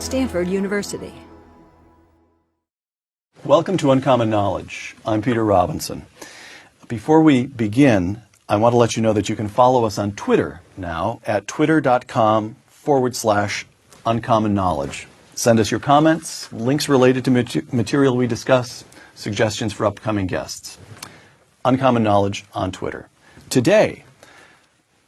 Stanford University. Welcome to Uncommon Knowledge. I'm Peter Robinson. Before we begin, I want to let you know that you can follow us on Twitter now at twitter.com/uncommon knowledge. Send us your comments, links related to material we discuss, suggestions for upcoming guests. Uncommon Knowledge on Twitter. Today,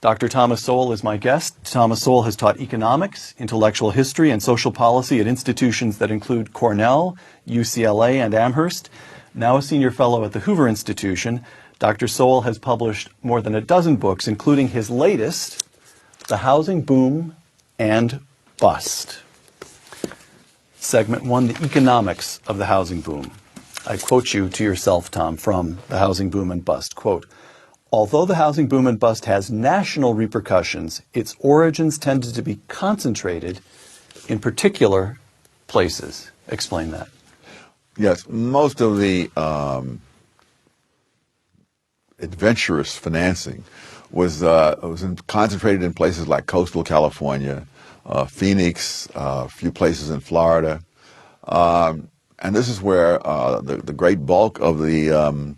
Dr. Thomas Sowell is my guest. Thomas Sowell has taught economics, intellectual history, and social policy at institutions that include Cornell, UCLA, and Amherst. Now a senior fellow at the Hoover Institution, Dr. Sowell has published more than a dozen books, including his latest, The Housing Boom and Bust. Segment 1, The Economics of the Housing Boom. I quote you to yourself, Tom, from The Housing Boom and Bust. Quote, although the housing boom and bust has national repercussions, its origins tended to be concentrated in particular places. Explain that. Yes, most of the adventurous financing was concentrated in places like coastal California, Phoenix, a few places in Florida. And this is where the great bulk of the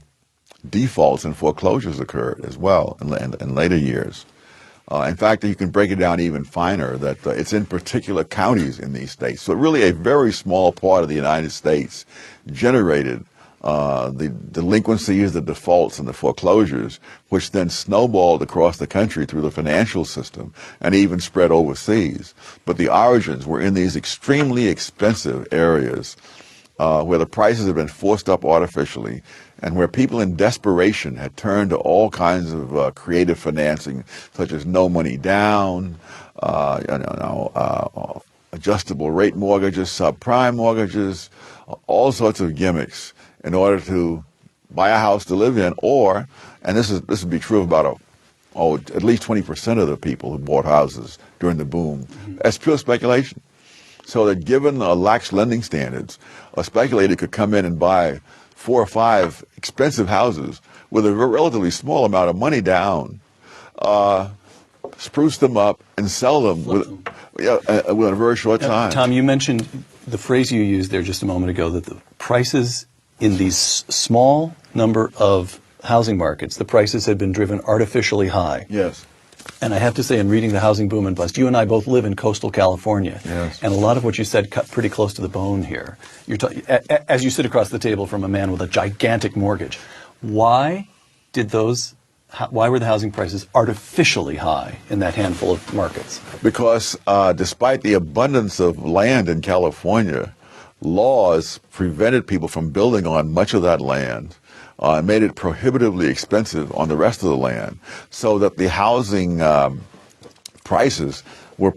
defaults and foreclosures occurred as well in later years. In fact, you can break it down even finer, that it's in particular counties in these states. So really a very small part of the United States generated the delinquencies, the defaults, and the foreclosures, which then snowballed across the country through the financial system and even spread overseas. But the origins were in these extremely expensive areas where the prices have been forced up artificially, and where people in desperation had turned to all kinds of creative financing, such as no money down, adjustable rate mortgages, subprime mortgages, all sorts of gimmicks in order to buy a house to live in, or, and this would be true of about at least 20% of the people who bought houses during the boom, as pure speculation. So that given lax lending standards, a speculator could come in and buy 4 or 5 expensive houses with a relatively small amount of money down, spruce them up, and sell them within a very short time. Tom, you mentioned the phrase you used there just a moment ago, that the prices in these small number of housing markets, the prices had been driven artificially high. Yes. And I have to say, in reading The Housing Boom and Bust, you and I both live in coastal California. Yes. And a lot of what you said cut pretty close to the bone here. As you sit across the table from a man with a gigantic mortgage, why were the housing prices artificially high in that handful of markets? Because despite the abundance of land in California, laws prevented people from building on much of that land. Made it prohibitively expensive on the rest of the land, so that the housing prices were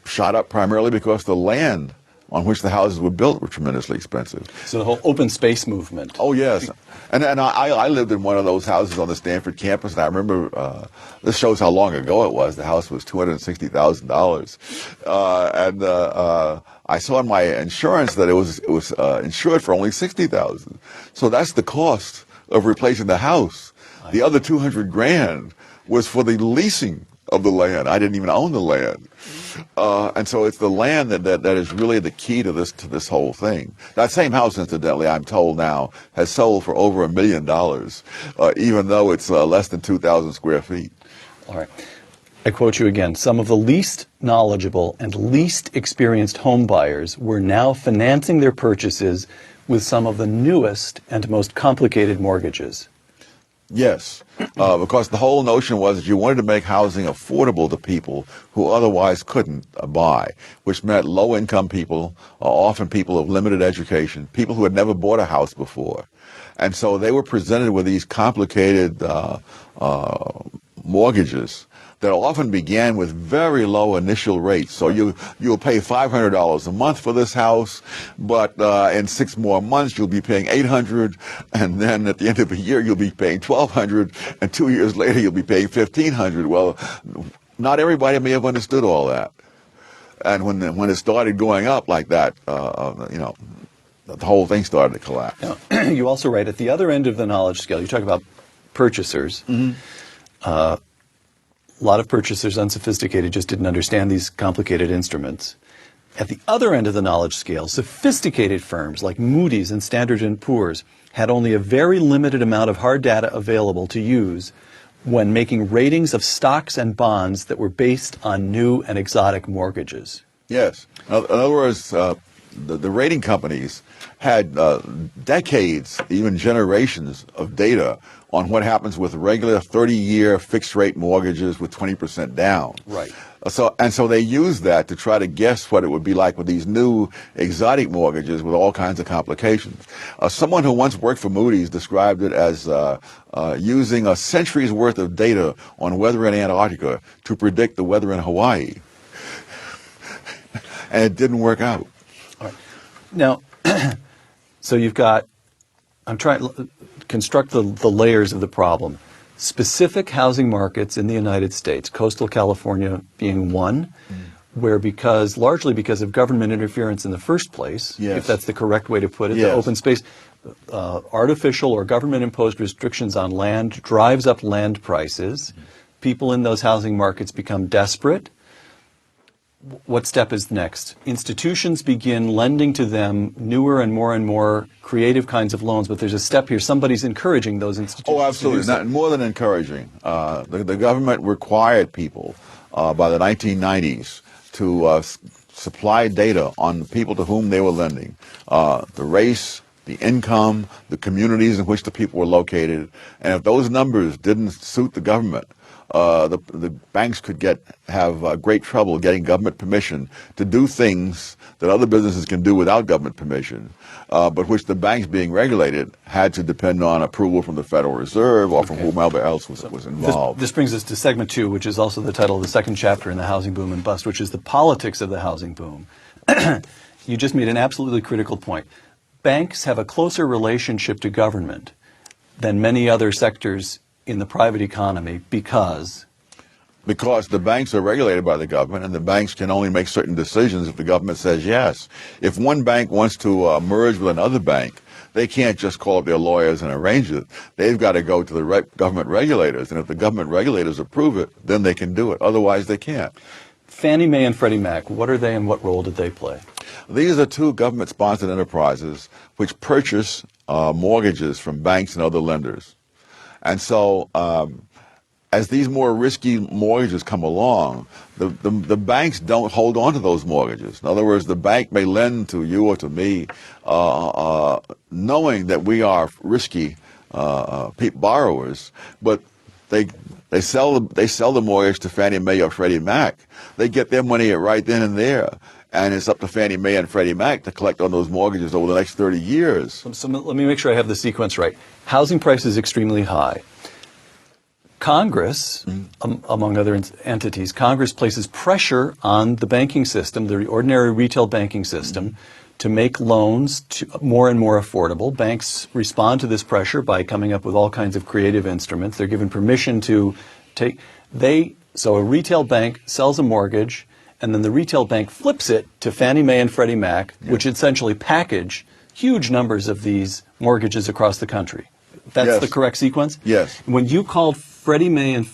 shot up primarily because the land on which the houses were built were tremendously expensive. So the whole open space movement. Oh, yes. And I lived in one of those houses on the Stanford campus, and I remember, this shows how long ago it was. The house was $260,000. And I saw in my insurance that it was insured for only $60,000. So that's the cost of replacing the house. The other $200,000 was for the leasing of the land. I didn't even own the land. And so it's the land that is really the key to this whole thing. That same house, incidentally, I'm told now, has sold for over $1 million, even though it's less than 2,000 square feet. All right. I quote you again. Some of the least knowledgeable and least experienced home buyers were now financing their purchases with some of the newest and most complicated mortgages. Yes, because the whole notion was that you wanted to make housing affordable to people who otherwise couldn't buy, which meant low-income people, often people of limited education, people who had never bought a house before. And so they were presented with these complicated mortgages that often began with very low initial rates. So you'll pay $500 a month for this house, but in 6 more months you'll be paying $800, and then at the end of the year you'll be paying $1,200, and 2 years later you'll be paying $1,500. Well, not everybody may have understood all that, and when it started going up like that, the whole thing started to collapse. Now, you also write at the other end of the knowledge scale. You talk about purchasers. A lot of purchasers, unsophisticated, just didn't understand these complicated instruments. At the other end of the knowledge scale, sophisticated firms like Moody's and Standard & Poor's had only a very limited amount of hard data available to use when making ratings of stocks and bonds that were based on new and exotic mortgages. Yes. In other words, the rating companies had decades, even generations of data on what happens with regular 30-year fixed-rate mortgages with 20% down. Right. So they used that to try to guess what it would be like with these new exotic mortgages with all kinds of complications. Someone who once worked for Moody's described it as using a century's worth of data on weather in Antarctica to predict the weather in Hawaii. And it didn't work out. All right. Now, so you've got, I'm trying to construct the layers of the problem. Specific housing markets in the United States, coastal California being one, where largely because of government interference in the first place, yes. if that's the correct way to put it, yes. the open space, artificial or government-imposed restrictions on land drives up land prices. People in those housing markets become desperate. What step is next? Institutions begin lending to them newer and more creative kinds of loans, but there's a step here. Somebody's encouraging those institutions. Oh, absolutely. Not more than encouraging. The government required people by the 1990s to supply data on the people to whom they were lending, the race, the income, the communities in which the people were located. And if those numbers didn't suit the government, the banks could have great trouble getting government permission to do things that other businesses can do without government permission, but which the banks, being regulated, had to depend on approval from the Federal Reserve or from whomever else was involved. This brings us to segment 2, which is also the title of the second chapter in The Housing Boom and Bust, which is the politics of the housing boom. You just made an absolutely critical point. Banks have a closer relationship to government than many other sectors in the private economy because the banks are regulated by the government, and the banks can only make certain decisions if the government says yes. If one bank wants to merge with another bank, they can't just call up their lawyers and arrange it. They've got to go to the government regulators, and if the government regulators approve it, then they can do it. Otherwise, they can't. Fannie Mae and Freddie Mac, what are they and what role did they play? These are two government-sponsored enterprises which purchase mortgages from banks and other lenders. And so as these more risky mortgages come along, the banks don't hold on to those mortgages. In other words, the bank may lend to you or to me knowing that we are risky borrowers, but they sell the mortgage to Fannie Mae or Freddie Mac. They get their money right then and there. And it's up to Fannie Mae and Freddie Mac to collect on those mortgages over the next 30 years. So let me make sure I have the sequence right. Housing price is extremely high. Congress, among other entities, Congress places pressure on the banking system, the ordinary retail banking system, to make loans more and more affordable. Banks respond to this pressure by coming up with all kinds of creative instruments. They're given permission to so a retail bank sells a mortgage, and then the retail bank flips it to Fannie Mae and Freddie Mac, which essentially package huge numbers of these mortgages across the country. That's the correct sequence? Yes. When you called Fannie Mae and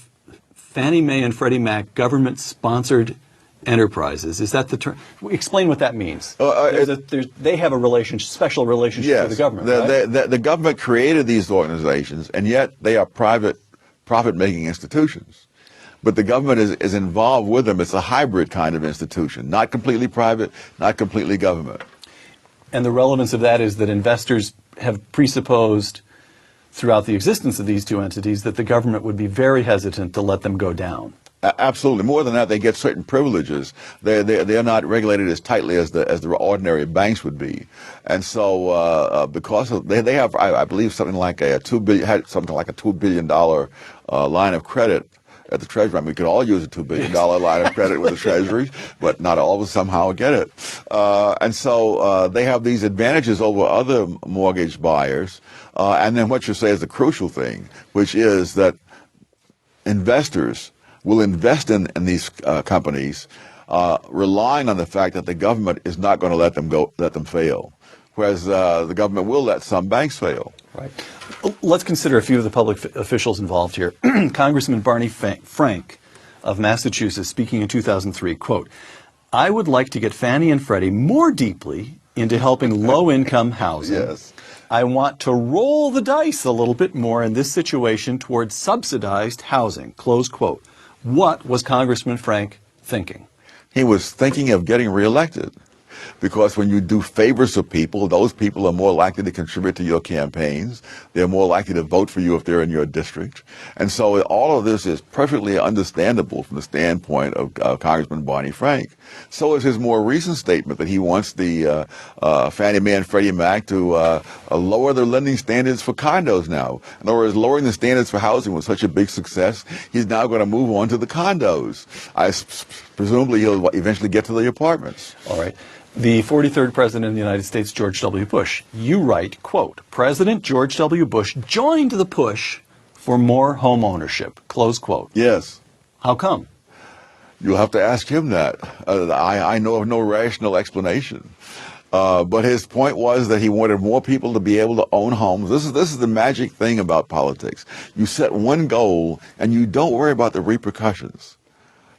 Freddie Mac government-sponsored enterprises, is that the term? Explain what that means. They have a special relationship with the government, right? The government created these organizations, and yet they are profit-making institutions. But the government is involved with them. It's a hybrid kind of institution, not completely private, not completely government. And the relevance of that is that investors have presupposed throughout the existence of these two entities that the government would be very hesitant to let them go down. Absolutely. More than that, they get certain privileges. They're not regulated as tightly as the ordinary banks would be, and so because of, they have, I believe, something like a $2 billion line of credit at the Treasury. I mean, we could all use a $2 billion line of credit with the Treasury, but not all of us somehow get it. And so they have these advantages over other mortgage buyers. And then what you say is the crucial thing, which is that investors will invest in these companies, relying on the fact that the government is not going to let them fail, whereas the government will let some banks fail. Right. Let's consider a few of the public officials involved here. Congressman Barney Frank of Massachusetts, speaking in 2003, quote, I would like to get Fannie and Freddie more deeply into helping low-income housing. Yes. I want to roll the dice a little bit more in this situation towards subsidized housing, close quote. What was Congressman Frank thinking? He was thinking of getting reelected. Because when you do favors for people, those people are more likely to contribute to your campaigns. They're more likely to vote for you if they're in your district. And so all of this is perfectly understandable from the standpoint of Congressman Barney Frank. So is his more recent statement that he wants the Fannie Mae and Freddie Mac to lower their lending standards for condos now. In other words, lowering the standards for housing was such a big success, he's now going to move on to the condos. Presumably he'll eventually get to the apartments. All right. The 43rd President of the United States, George W. Bush, you write, quote, President George W. Bush joined the push for more home ownership, close quote. Yes. How come? You'll have to ask him that. I know of no rational explanation. But his point was that he wanted more people to be able to own homes. This is the magic thing about politics. You set one goal and you don't worry about the repercussions.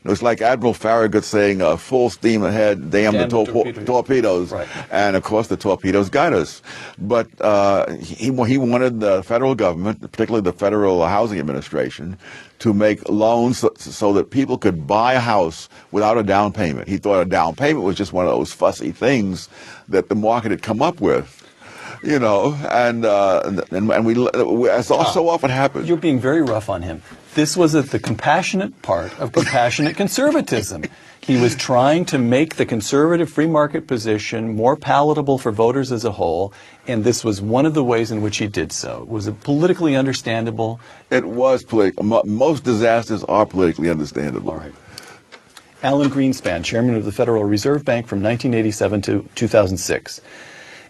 It's like Admiral Farragut saying, full steam ahead, damn the torpedoes. Right. And, of course, the torpedoes got us. But he wanted the federal government, particularly the Federal Housing Administration, to make loans so that people could buy a house without a down payment. He thought a down payment was just one of those fussy things that the market had come up with. You know, as so often happens. You're being very rough on him. This was the compassionate part of compassionate conservatism. He was trying to make the conservative free market position more palatable for voters as a whole, and this was one of the ways in which he did so. Was it politically understandable? It was political. Most disasters are politically understandable. All right. Alan Greenspan, chairman of the Federal Reserve Bank from 1987 to 2006.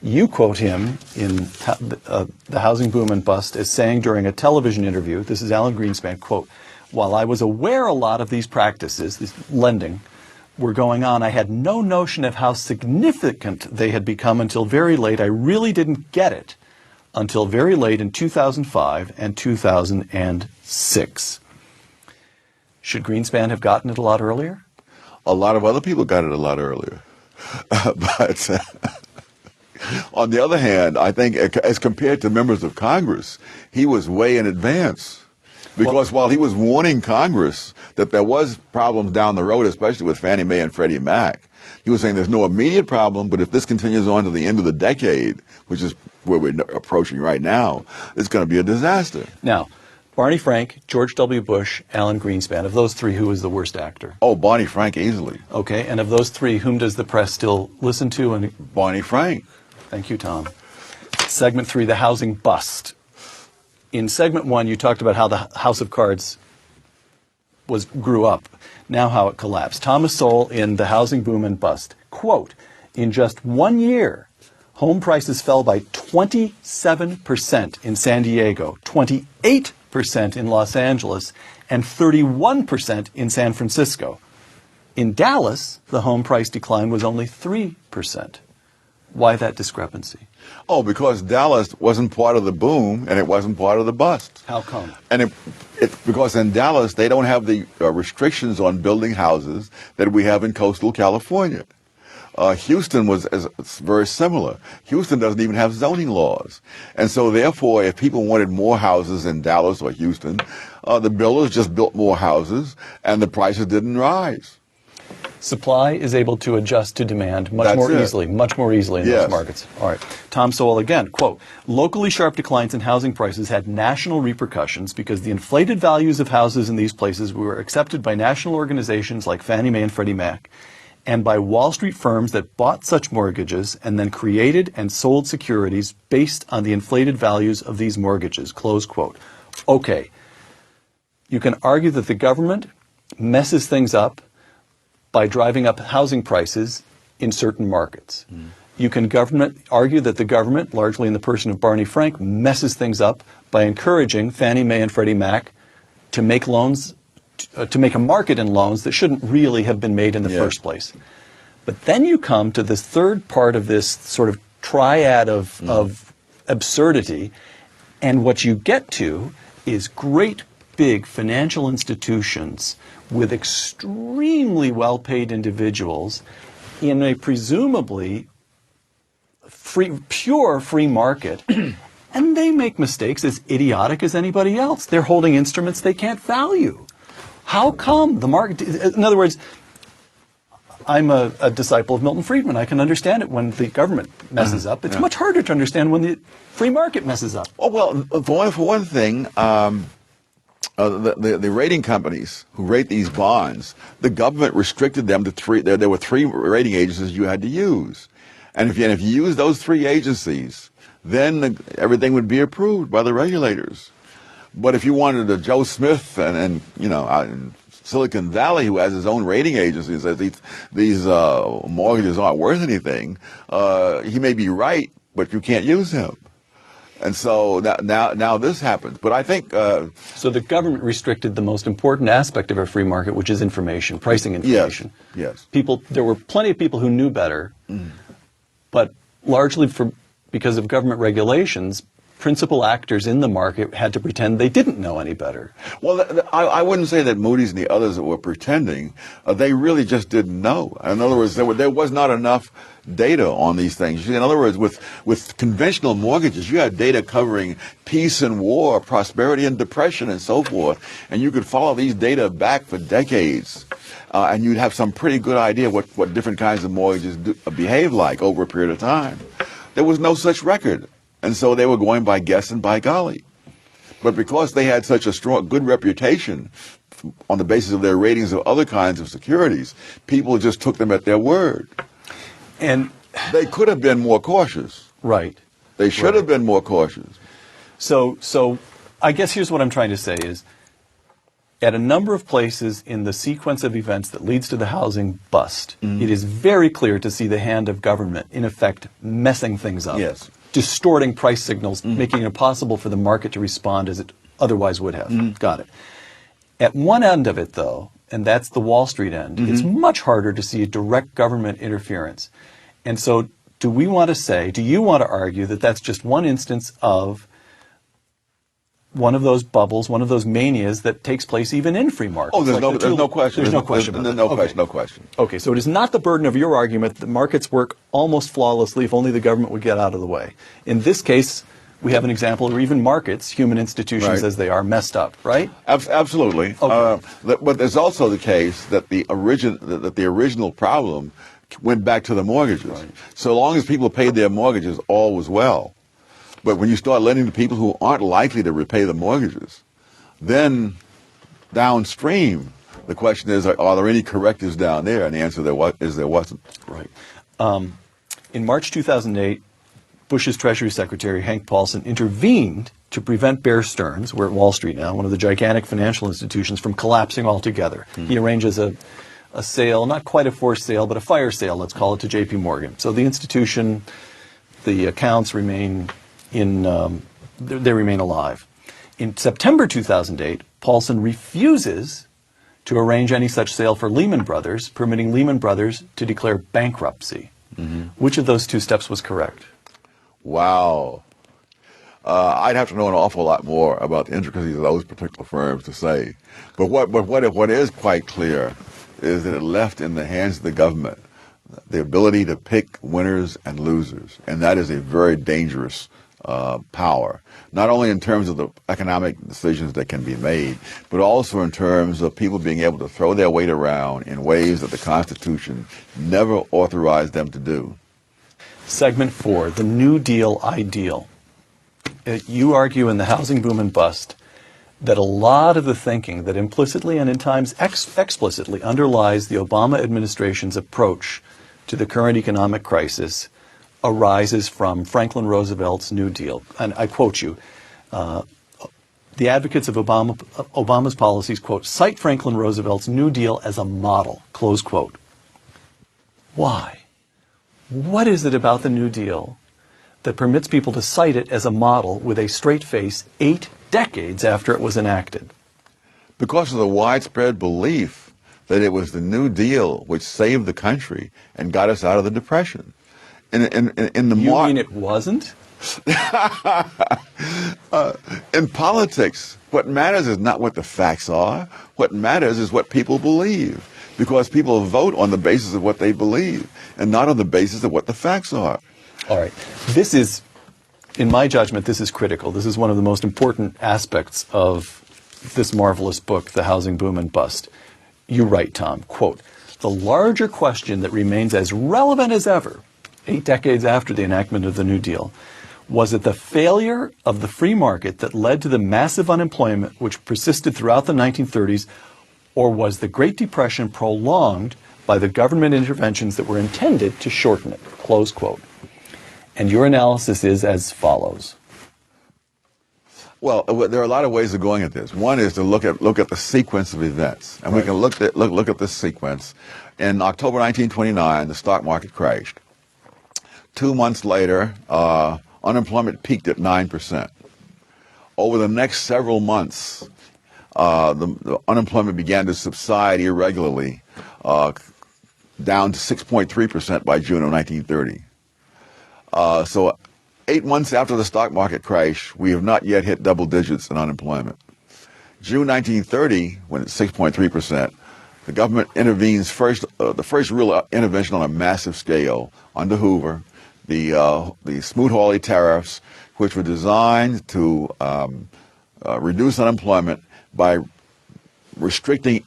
You quote him in The Housing Boom and Bust as saying during a television interview, this is Alan Greenspan, quote, while I was aware a lot of these practices, this lending, were going on, I had no notion of how significant they had become until very late. I really didn't get it until very late in 2005 and 2006. Should Greenspan have gotten it a lot earlier? A lot of other people got it a lot earlier. But on the other hand, I think as compared to members of Congress, he was way in advance. Because while he was warning Congress that there was problems down the road, especially with Fannie Mae and Freddie Mac, he was saying there's no immediate problem, but if this continues on to the end of the decade, which is where we're approaching right now, it's going to be a disaster. Now, Barney Frank, George W. Bush, Alan Greenspan, of those three, who was the worst actor? Oh, Barney Frank easily. Okay, and of those three, whom does the press still listen to? And Barney Frank. Thank you, Tom. Segment 3, the housing bust. In segment 1, you talked about how the House of Cards grew up, now how it collapsed. Thomas Sowell in The Housing Boom and Bust, quote, in just 1 year, home prices fell by 27% in San Diego, 28% in Los Angeles, and 31% in San Francisco. In Dallas, the home price decline was only 3%. Why that discrepancy? Oh, because Dallas wasn't part of the boom and it wasn't part of the bust. How come? And because in Dallas, they don't have the restrictions on building houses that we have in coastal California. Houston was very similar. Houston doesn't even have zoning laws. And so therefore, if people wanted more houses in Dallas or Houston, the builders just built more houses and the prices didn't rise. Supply is able to adjust to demand much more easily in those markets. All right. Tom Sowell again, quote, locally sharp declines in housing prices had national repercussions because the inflated values of houses in these places were accepted by national organizations like Fannie Mae and Freddie Mac and by Wall Street firms that bought such mortgages and then created and sold securities based on the inflated values of these mortgages, close quote. Okay. You can argue that the government messes things up by driving up housing prices in certain markets. You can argue that the government, largely in the person of Barney Frank, messes things up by encouraging Fannie Mae and Freddie Mac to make loans, to make a market in loans that shouldn't really have been made in the first place. But then you come to this third part of this sort of triad of absurdity, and what you get to is great big financial institutions with extremely well-paid individuals in a presumably pure free market, and they make mistakes as idiotic as anybody else. They're holding instruments they can't value. How come the market? In other words, I'm a disciple of Milton Friedman. I can understand it when the government messes up. It's much harder to understand when the free market messes up. Oh, well, for one thing, the rating companies who rate these bonds, the government restricted them to three. There were three rating agencies you had to use. And if you use those three agencies, then everything would be approved by the regulators. But if you wanted a Joe Smith and out in Silicon Valley, who has his own rating agency, says these mortgages aren't worth anything, he may be right, but you can't use him. And so now this happens. But I think so the government restricted the most important aspect of a free market, which is information, pricing information. Yes. There were plenty of people who knew better, but largely because of government regulations, principal actors in the market had to pretend they didn't know any better. Well, I wouldn't say that Moody's and the others that were pretending. They really just didn't know. In other words, there was not enough data on these things. In other words, with conventional mortgages, you had data covering peace and war, prosperity and depression, and so forth, and you could follow these data back for decades, and you'd have some pretty good idea what different kinds of mortgages behave like over a period of time. There was no such record. And so they were going by guess and by golly. But because they had such a good reputation on the basis of their ratings of other kinds of securities, people just took them at their word. And they could have been more cautious. Right. They should have been more cautious. So I guess here's what I'm trying to say is, at a number of places in the sequence of events that leads to the housing bust, it is very clear to see the hand of government, in effect, messing things up. Yes. Distorting price signals, making it impossible for the market to respond as it otherwise would have. Got it. At one end of it, though, and that's the Wall Street end, it's much harder to see direct government interference. And so do you want to argue that that's just one instance of one of those bubbles, one of those manias that takes place even in free markets? Oh, there's no question. There's no question about that. No question. Okay, so it is not the burden of your argument that markets work almost flawlessly if only the government would get out of the way. In this case, we have an example where even markets, human institutions as they are, messed up, right? Absolutely. Okay. But there's also the case that the original problem went back to the mortgages. Right. So long as people paid their mortgages, all was well. But when you start lending to people who aren't likely to repay the mortgages, then downstream, the question is, are there any correctives down there? And the answer is there wasn't. Right. In March 2008, Bush's Treasury Secretary, Hank Paulson, intervened to prevent Bear Stearns, we're at Wall Street now, one of the gigantic financial institutions, from collapsing altogether. He arranges a sale, not quite a forced sale, but a fire sale, let's call it, to J.P. Morgan. So the institution, the accounts remain they remain alive. In September 2008, Paulson refuses to arrange any such sale for Lehman Brothers, permitting Lehman Brothers to declare bankruptcy. Which of those two steps was correct? Wow. I'd have to know an awful lot more about the intricacies of those particular firms to say. But what is quite clear is that it left in the hands of the government the ability to pick winners and losers. And that is a very dangerous power, not only in terms of the economic decisions that can be made, but also in terms of people being able to throw their weight around in ways that the Constitution never authorized them to do. Segment 4, the New Deal ideal. You argue in The Housing Boom and Bust that a lot of the thinking that implicitly and in times explicitly underlies the Obama administration's approach to the current economic crisis arises from Franklin Roosevelt's New Deal. And I quote you, the advocates of Obama's policies, quote, cite Franklin Roosevelt's New Deal as a model, close quote. Why? What is it about the New Deal that permits people to cite it as a model with a straight face 8 decades after it was enacted? Because of the widespread belief that it was the New Deal which saved the country and got us out of the Depression. You mean it wasn't? In politics, what matters is not what the facts are. What matters is what people believe, because people vote on the basis of what they believe and not on the basis of what the facts are. All right. This is, in my judgment, this is critical. This is one of the most important aspects of this marvelous book, The Housing Boom and Bust. You write, Tom, quote, "The larger question that remains as relevant as ever, 8 decades after the enactment of the New Deal, was it the failure of the free market that led to the massive unemployment which persisted throughout the 1930s, or was the Great Depression prolonged by the government interventions that were intended to shorten it?" Close quote. And your analysis is as follows. Well, there are a lot of ways of going at this. One is to look at the sequence of events, and we can look at this sequence. In October 1929, the stock market crashed. 2 months later, unemployment peaked at 9%. Over the next several months, the unemployment began to subside irregularly, down to 6.3% by June of 1930. So 8 months after the stock market crash, we have not yet hit double digits in unemployment. June 1930, when it's 6.3%, the government intervenes the first real intervention on a massive scale under Hoover, the Smoot-Hawley tariffs, which were designed to reduce unemployment by restricting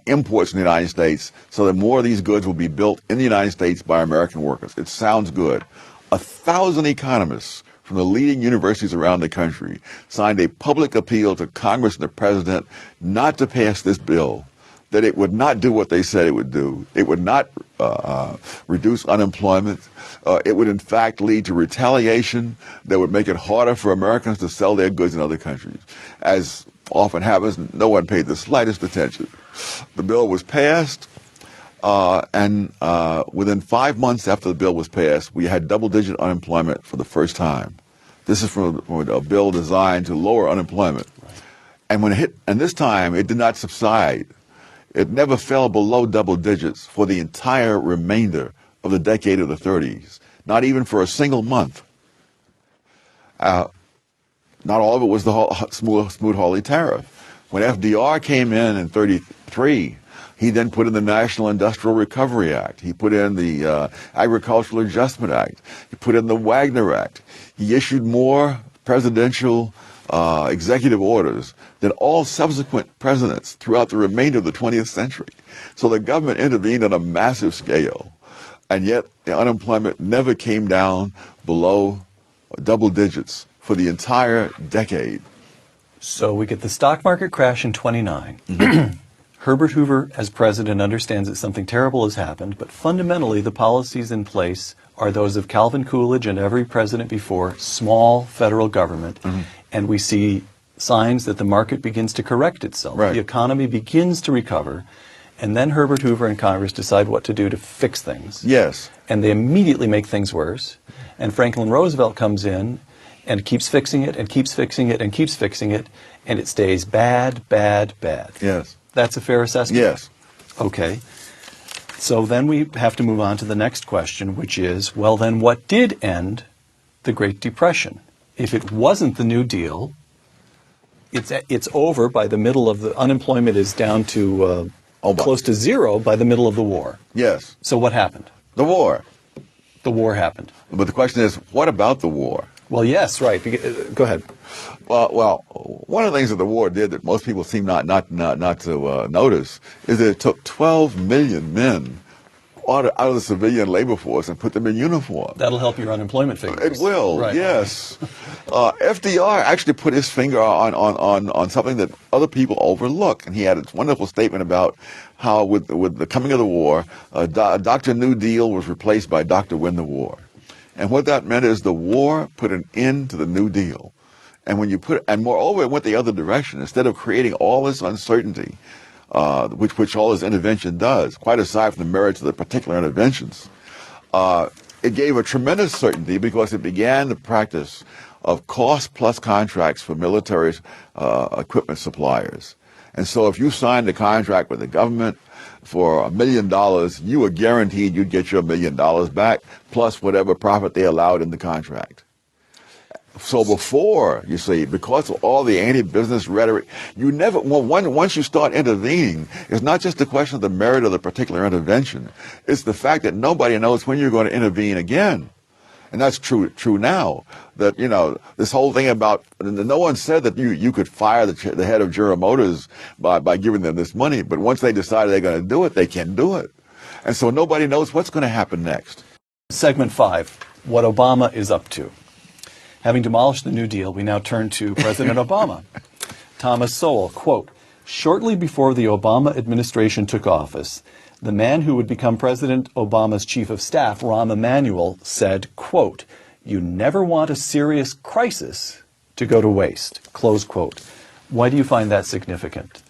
imports in the United States so that more of these goods will be built in the United States by American workers. It sounds good. 1,000 economists from the leading universities around the country signed a public appeal to Congress and the President not to pass this bill, that it would not do what they said it would do. It would not reduce unemployment. It would, in fact, lead to retaliation that would make it harder for Americans to sell their goods in other countries. As often happens, no one paid the slightest attention. The bill was passed, and within 5 months after the bill was passed, we had double-digit unemployment for the first time. This is from a bill designed to lower unemployment. And when it hit, and this time it did not subside. It never fell below double digits for the entire remainder of the decade of the 30s, not even for a single month. Not all of it was the Smoot-Hawley tariff. When FDR came in 33, he then put in the National Industrial Recovery Act. He put in the Agricultural Adjustment Act. He put in the Wagner Act. He issued more presidential executive orders than all subsequent presidents throughout the remainder of the 20th century. So the government intervened on a massive scale, and yet the unemployment never came down below double digits for the entire decade. So we get the stock market crash in 29. Herbert Hoover, as president, understands that something terrible has happened, but fundamentally the policies in place are those of Calvin Coolidge and every president before, small federal government, and we see signs that the market begins to correct itself. Right. The economy begins to recover, and then Herbert Hoover and Congress decide what to do to fix things. Yes. And they immediately make things worse, and Franklin Roosevelt comes in and keeps fixing it and keeps fixing it and keeps fixing it, and it stays bad, bad, bad. Yes. That's a fair assessment? Yes. Okay. So then we have to move on to the next question, which is, well, then what did end the Great Depression? If it wasn't the New Deal, it's over by the middle of the unemployment is down to close to zero by the middle of the war. Yes. So what happened? The war. The war happened. But the question is, what about the war? Well, yes, right. Go ahead. Well, one of the things that the war did that most people seem not to notice is that it took 12 million men out of the civilian labor force and put them in uniform. That'll help your unemployment figures. It will, right. Yes. FDR actually put his finger on something that other people overlook, and he had a wonderful statement about how with the coming of the war, Dr. New Deal was replaced by Dr. Win the War. And what that meant is the war put an end to the New Deal. And and moreover, it went the other direction. Instead of creating all this uncertainty, which all this intervention does, quite aside from the merits of the particular interventions, it gave a tremendous certainty because it began the practice of cost-plus contracts for military equipment suppliers. And so if you signed a contract with the government for $1 million, you were guaranteed you'd get your $1 million back, plus whatever profit they allowed in the contract. So before, you see, because of all the anti-business rhetoric, you never, once you start intervening, it's not just a question of the merit of the particular intervention. It's the fact that nobody knows when you're going to intervene again. And that's true now. That, you know, this whole thing about, no one said that you could fire the head of General Motors by giving them this money, but once they decided they're going to do it, they can do it. And so nobody knows what's going to happen next. Segment 5, what Obama is up to. Having demolished the New Deal, we now turn to President Obama. Thomas Sowell, quote, shortly before the Obama administration took office, the man who would become President Obama's chief of staff, Rahm Emanuel, said, quote, you never want a serious crisis to go to waste, close quote. Why do you find that significant?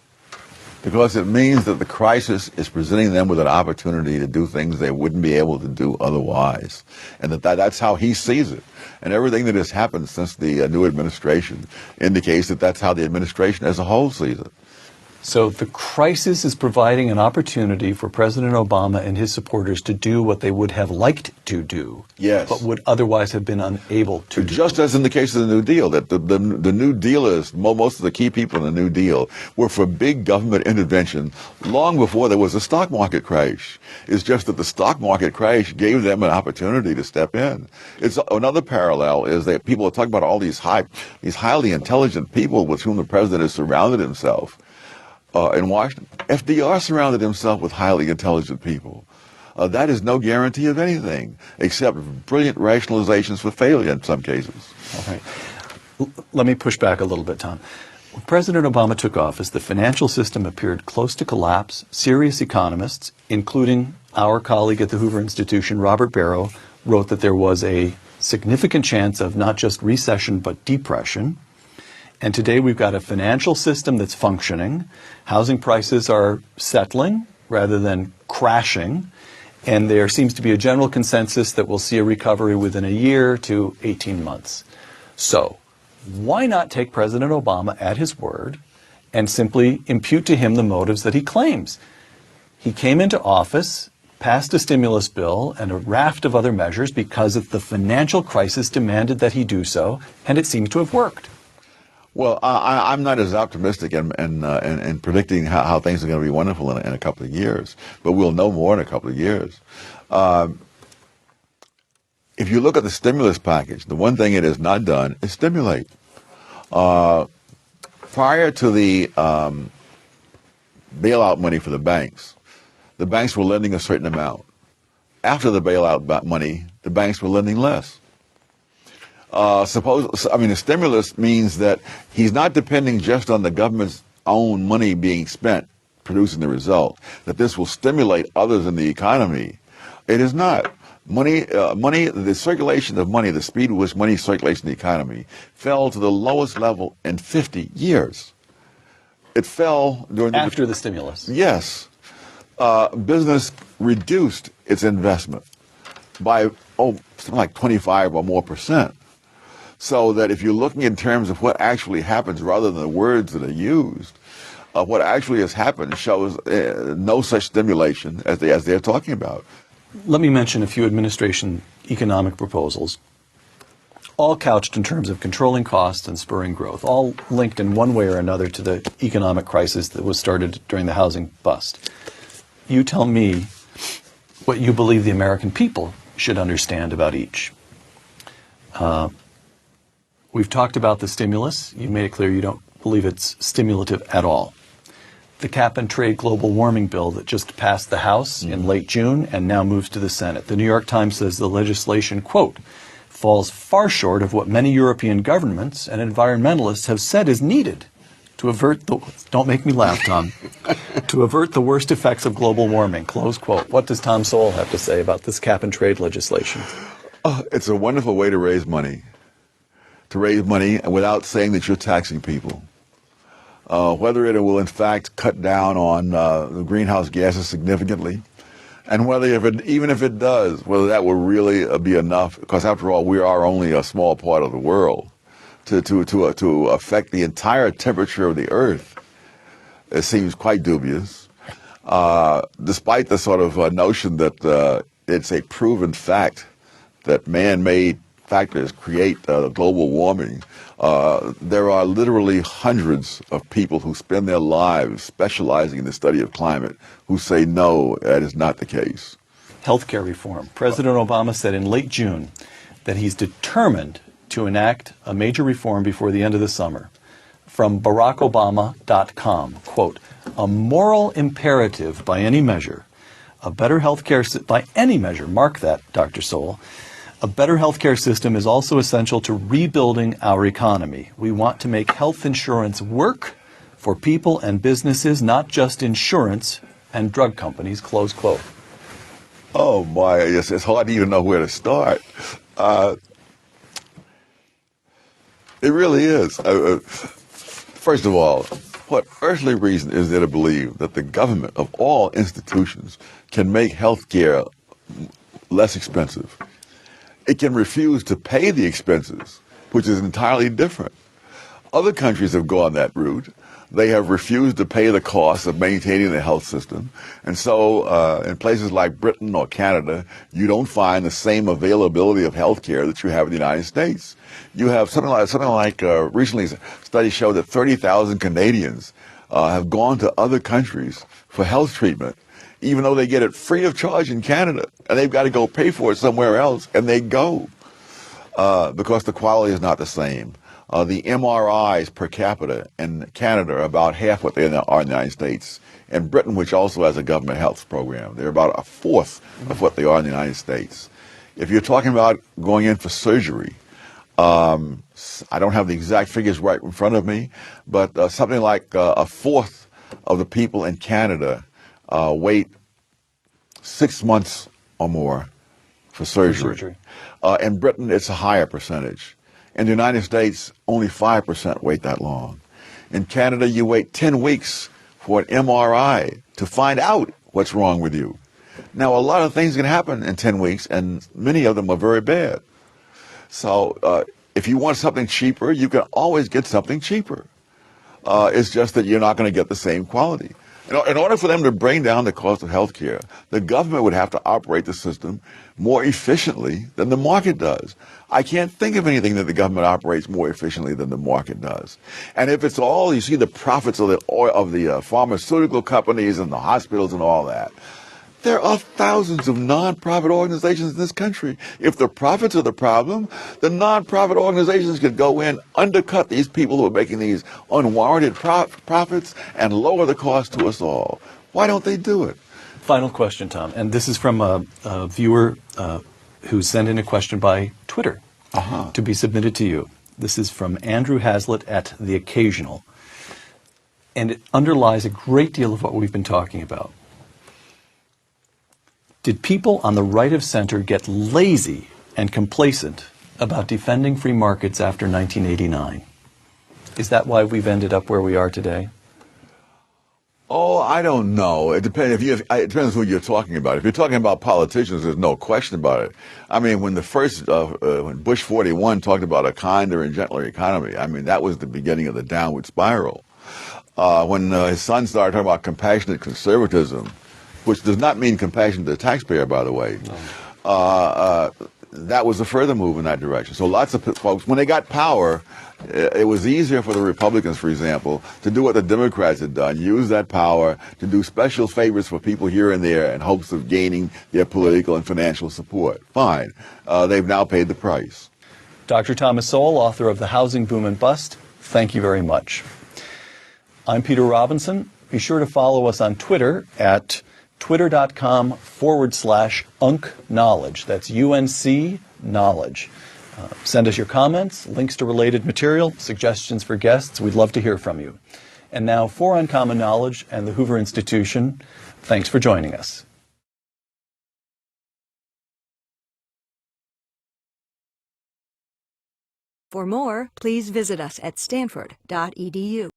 Because it means that the crisis is presenting them with an opportunity to do things they wouldn't be able to do otherwise. And that's how he sees it. And everything that has happened since the new administration indicates that that's how the administration as a whole sees it. So the crisis is providing an opportunity for President Obama and his supporters to do what they would have liked to do, yes, but would otherwise have been unable to do. Just as in the case of the New Deal, that the New Dealers, most of the key people in the New Deal, were for big government intervention long before there was a stock market crash. It's just that the stock market crash gave them an opportunity to step in. It's another parallel is that people are talking about all these highly intelligent people with whom the president has surrounded himself. In Washington, FDR surrounded himself with highly intelligent people. That is no guarantee of anything, except brilliant rationalizations for failure in some cases. All right. Let me push back a little bit, Tom. When President Obama took office, the financial system appeared close to collapse. Serious economists, including our colleague at the Hoover Institution, Robert Barrow, wrote that there was a significant chance of not just recession, but depression. And today we've got a financial system that's functioning. Housing prices are settling rather than crashing. And there seems to be a general consensus that we'll see a recovery within a year to 18 months. So why not take President Obama at his word and simply impute to him the motives that he claims? He came into office, passed a stimulus bill and a raft of other measures because of the financial crisis demanded that he do so, and it seems to have worked. Well, I'm not as optimistic in predicting how things are going to be wonderful in a couple of years, but we'll know more in a couple of years. If you look at the stimulus package, the one thing it has not done is stimulate. Prior to the bailout money for the banks were lending a certain amount. After the bailout money, the banks were lending less. The stimulus means that he's not depending just on the government's own money being spent, producing the result, that this will stimulate others in the economy. It is not. The circulation of money, the speed with which money circulates in the economy, fell to the lowest level in 50 years. It fell during after the stimulus. Yes. Business reduced its investment by something like 25 or more %. So that if you're looking in terms of what actually happens rather than the words that are used, what actually has happened shows no such stimulation as they're talking about. Let me mention a few administration economic proposals, all couched in terms of controlling costs and spurring growth, all linked in one way or another to the economic crisis that was started during the housing bust. You tell me what you believe the American people should understand about each. We've talked about the stimulus. You made it clear you don't believe it's stimulative at all. The cap and trade global warming bill that just passed the House in late June and now moves to the Senate. The New York Times says the legislation, quote, falls far short of what many European governments and environmentalists have said is needed to avert the, don't make me laugh, Tom, to avert the worst effects of global warming, close quote. What does Tom Sowell have to say about this cap and trade legislation? It's a wonderful way to raise money. Without saying that you're taxing people. Whether it will in fact cut down on the greenhouse gases significantly, and even if it does, whether that will really be enough, because after all, we are only a small part of the world, to affect the entire temperature of the Earth, it seems quite dubious, despite the sort of notion that it's a proven fact that man-made factors create global warming, there are literally hundreds of people who spend their lives specializing in the study of climate who say no, that is not the case. Healthcare reform. President Obama said in late June that he's determined to enact a major reform before the end of the summer. From BarackObama.com, quote, a moral imperative by any measure, a better healthcare by any measure, mark that, Dr. Sowell, a better healthcare system is also essential to rebuilding our economy. We want to make health insurance work for people and businesses, not just insurance and drug companies, close quote. Oh my, it's hard to even know where to start. It really is. First of all, what earthly reason is there to believe that the government of all institutions can make health care less expensive? It can refuse to pay the expenses, which is entirely different. Other countries have gone that route. They have refused to pay the cost of maintaining the health system. And so in places like Britain or Canada, you don't find the same availability of health care that you have in the United States. You have something like recently studies show that 30,000 Canadians have gone to other countries for health treatment, even though they get it free of charge in Canada, and they've got to go pay for it somewhere else, and they go because the quality is not the same. The MRIs per capita in Canada are about half what they are in the United States. In Britain, which also has a government health program, they're about a fourth of what they are in the United States. If you're talking about going in for surgery, I don't have the exact figures right in front of me, but something like a fourth of the people in Canada wait 6 months or more for surgery. In Britain, it's a higher percentage. In the United States, only 5% wait that long. In Canada, you wait 10 weeks for an MRI to find out what's wrong with you. Now, a lot of things can happen in 10 weeks, and many of them are very bad. So if you want something cheaper, you can always get something cheaper. It's just that you're not going to get the same quality. In order for them to bring down the cost of health care, the government would have to operate the system more efficiently than the market does. I can't think of anything that the government operates more efficiently than the market does. And if it's all, you see the profits of the pharmaceutical companies and the hospitals and all that, there are thousands of nonprofit organizations in this country. If the profits are the problem, the nonprofit organizations could go in, undercut these people who are making these unwarranted profits, and lower the cost to us all. Why don't they do it? Final question, Tom, and this is from a viewer who sent in a question by Twitter to be submitted to you. This is from Andrew Hazlitt at The Occasional, and it underlies a great deal of what we've been talking about. Did people on the right of center get lazy and complacent about defending free markets after 1989? Is that why we've ended up where we are today? Oh, I don't know. It depends. It depends who you're talking about. If you're talking about politicians, there's no question about it. I mean, when when Bush 41 talked about a kinder and gentler economy, I mean, that was the beginning of the downward spiral. When his son started talking about compassionate conservatism, which does not mean compassion to the taxpayer, by the way, that was a further move in that direction. So lots of folks, when they got power, it was easier for the Republicans, for example, to do what the Democrats had done, use that power to do special favors for people here and there in hopes of gaining their political and financial support. Fine. They've now paid the price. Dr. Thomas Sowell, author of The Housing Boom and Bust, thank you very much. I'm Peter Robinson. Be sure to follow us on Twitter at twitter.com/UNC-knowledge. That's UNC knowledge. Send us your comments, links to related material, suggestions for guests. We'd love to hear from you. And now for Uncommon Knowledge and the Hoover Institution, thanks for joining us. For more, please visit us at stanford.edu.